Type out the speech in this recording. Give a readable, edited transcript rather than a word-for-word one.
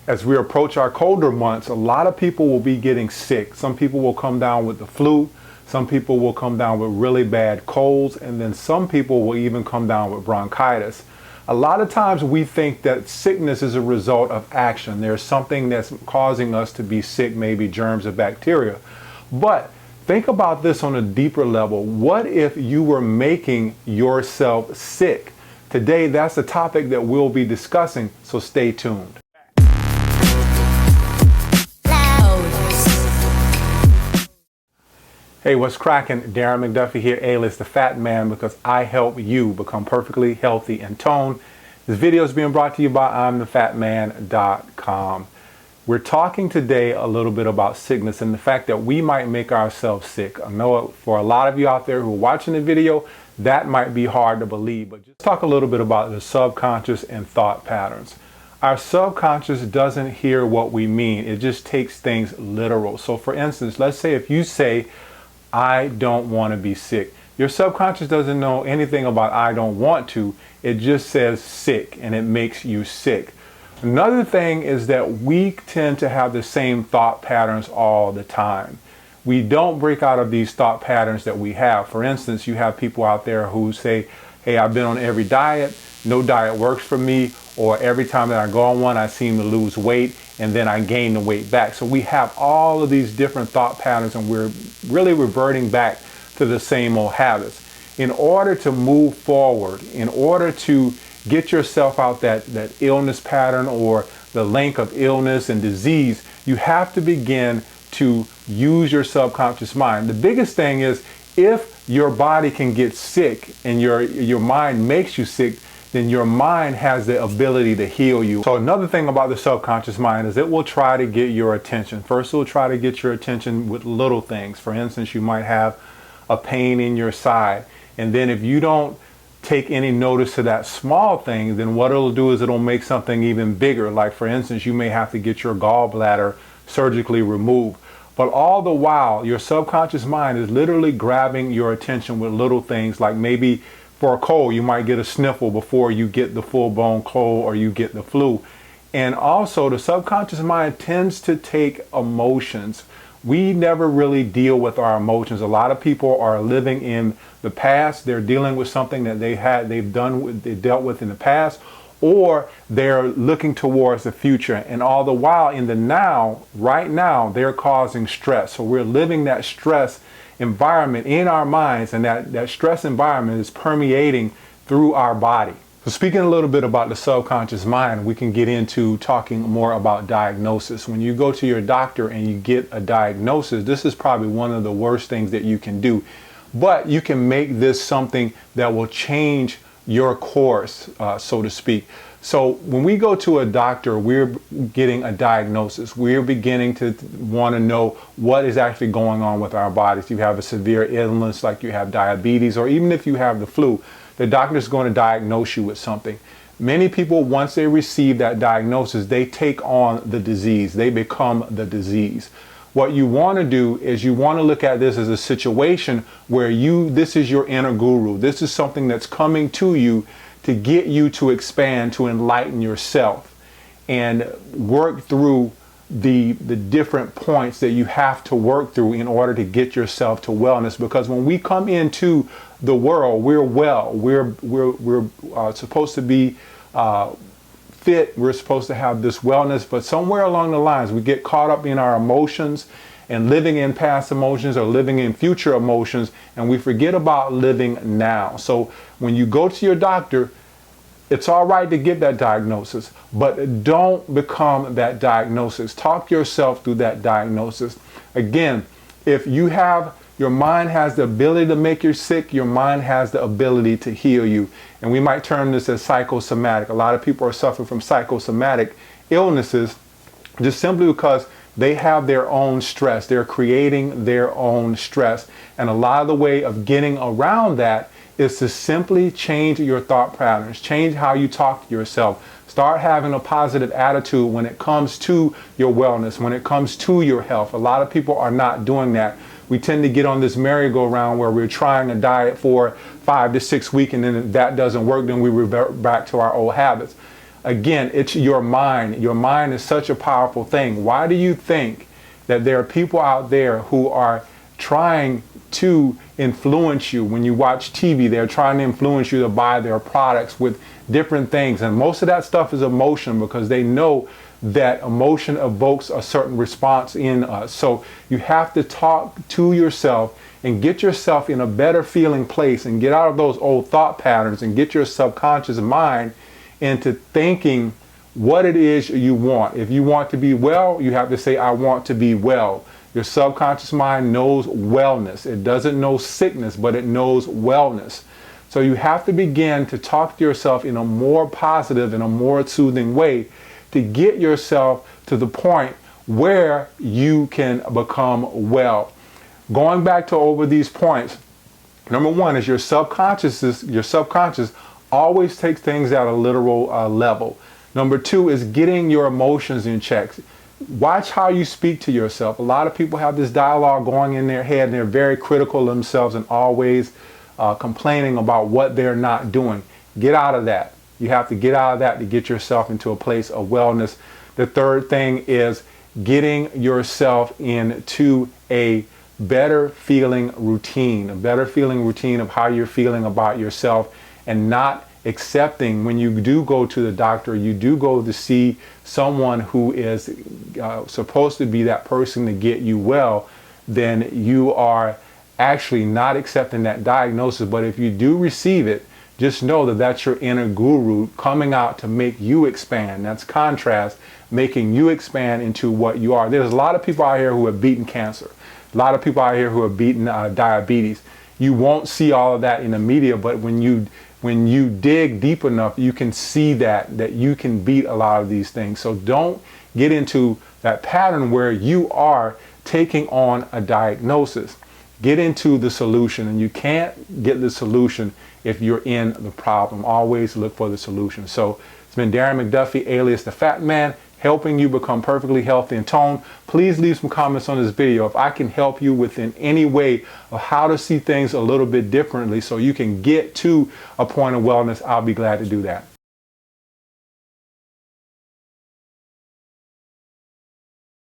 As we approach our colder months, a lot of people will be getting sick. Some people will come down with the flu. Some people will come down with really bad colds. And then some people will even come down with bronchitis. A lot of times we think that sickness is a result of action. There's something that's causing us to be sick, maybe germs or bacteria. But think about this on a deeper level. What if you were making yourself sick? Today, that's a topic that we'll be discussing, so stay tuned. Hey, what's cracking? Darren McDuffie here, alias the Fat Man, because I help you become perfectly healthy and toned. This video is being brought to you by I'mTheFatMan.com. We're talking today a little bit about sickness and the fact that we might make ourselves sick. I know for a lot of you out there who are watching the video, that might be hard to believe, but just talk a little bit about the subconscious and thought patterns. Our subconscious doesn't hear what we mean. It just takes things literal. So for instance, let's say if you say, I don't want to be sick. Your subconscious doesn't know anything about I don't want to. It just says sick, and it makes you sick. Another thing is that we tend to have the same thought patterns all the time. We don't break out of these thought patterns that we have. For instance, you have people out there who say, hey, I've been on every diet, no diet works for me, or every time that I go on one, I seem to lose weight, and then I gain the weight back. So we have all of these different thought patterns, and we're really reverting back to the same old habits. In order to move forward, in order to get yourself out that illness pattern or the link of illness and disease, you have to begin to use your subconscious mind. The biggest thing is if your body can get sick and your mind makes you sick, then your mind has the ability to heal you. So another thing about the subconscious mind is it will try to get your attention. First, it will try to get your attention with little things. For instance, you might have a pain in your side. And then if you don't take any notice to that small thing, then what it'll do is it'll make something even bigger. Like for instance, you may have to get your gallbladder surgically removed. But all the while, your subconscious mind is literally grabbing your attention with little things, like maybe for a cold, you might get a sniffle before you get the full-blown cold or you get the flu. And also, the subconscious mind tends to take emotions. We never really deal with our emotions. A lot of people are living in the past. They're dealing with something that they dealt with in the past, or they're looking towards the future. And all the while in the now, right now, they're causing stress. So we're living that stress environment in our minds, and that stress environment is permeating through our body. So speaking a little bit about the subconscious mind, we can get into talking more about diagnosis. When you go to your doctor and you get a diagnosis, this is probably one of the worst things that you can do. But you can make this something that will change your course, so to speak. So when we go to a doctor, we're getting a diagnosis. We're beginning to want to know what is actually going on with our bodies. If you have a severe illness, like you have diabetes, or even if you have the flu, the doctor is going to diagnose you with something. Many people, once they receive that diagnosis, they take on the disease. They become the disease. What you want to do is you want to look at this as a situation where this is your inner guru. This is something that's coming to you to get you to expand, to enlighten yourself and work through the different points that you have to work through in order to get yourself to wellness. Because when we come into the world, we're well. We're supposed to be fit. We're supposed to have this wellness, but somewhere along the lines, we get caught up in our emotions and living in past emotions or living in future emotions, and we forget about living now. So when you go to your doctor, it's all right to get that diagnosis, but don't become that diagnosis. Talk yourself through that diagnosis. Again, if your mind has the ability to make you sick, your mind has the ability to heal you. And we might term this as psychosomatic. A lot of people are suffering from psychosomatic illnesses just simply because they have their own stress. They're creating their own stress. And a lot of the way of getting around that is to simply change your thought patterns, change how you talk to yourself. Start having a positive attitude when it comes to your wellness, when it comes to your health. A lot of people are not doing that. We tend to get on this merry-go-round where we're trying a diet for 5 to 6 weeks, and then if that doesn't work, then we revert back to our old habits. again, it's your mind. Your mind is such a powerful thing. Why do you think that there are people out there who are trying to influence you? When you watch TV, they're trying to influence you to buy their products with different things. And most of that stuff is emotion, because they know that emotion evokes a certain response in us. So you have to talk to yourself and get yourself in a better feeling place and get out of those old thought patterns and get your subconscious mind into thinking what it is you want. If you want to be well, you have to say, I want to be well. Your subconscious mind knows wellness. It doesn't know sickness, but it knows wellness. So you have to begin to talk to yourself in a more positive and a more soothing way to get yourself to the point where you can become well. Going back to over these points, number one is your subconscious always takes things at a literal level. Number two is getting your emotions in check. Watch how you speak to yourself. A lot of people have this dialogue going in their head and they're very critical of themselves and always complaining about what they're not doing. Get out of that. You have to get out of that to get yourself into a place of wellness. The third thing is getting yourself into a better feeling routine, of how you're feeling about yourself, and not accepting when you do go to the doctor, you do go to see someone who is supposed to be that person to get you well, then you are actually not accepting that diagnosis. But if you do receive it, just know that that's your inner guru coming out to make you expand. That's contrast, making you expand into what you are. There's a lot of people out here who have beaten cancer. A lot of people out here who have beaten diabetes. You won't see all of that in the media, but when you dig deep enough, you can see that you can beat a lot of these things. So don't get into that pattern where you are taking on a diagnosis. Get into the solution, and you can't get the solution if you're in the problem. Always look for the solution. So it's been Darren McDuffie, alias the Fat Man, helping you become perfectly healthy and toned. Please leave some comments on this video if I can help you within any way of how to see things a little bit differently so you can get to a point of wellness. I'll be glad to do that.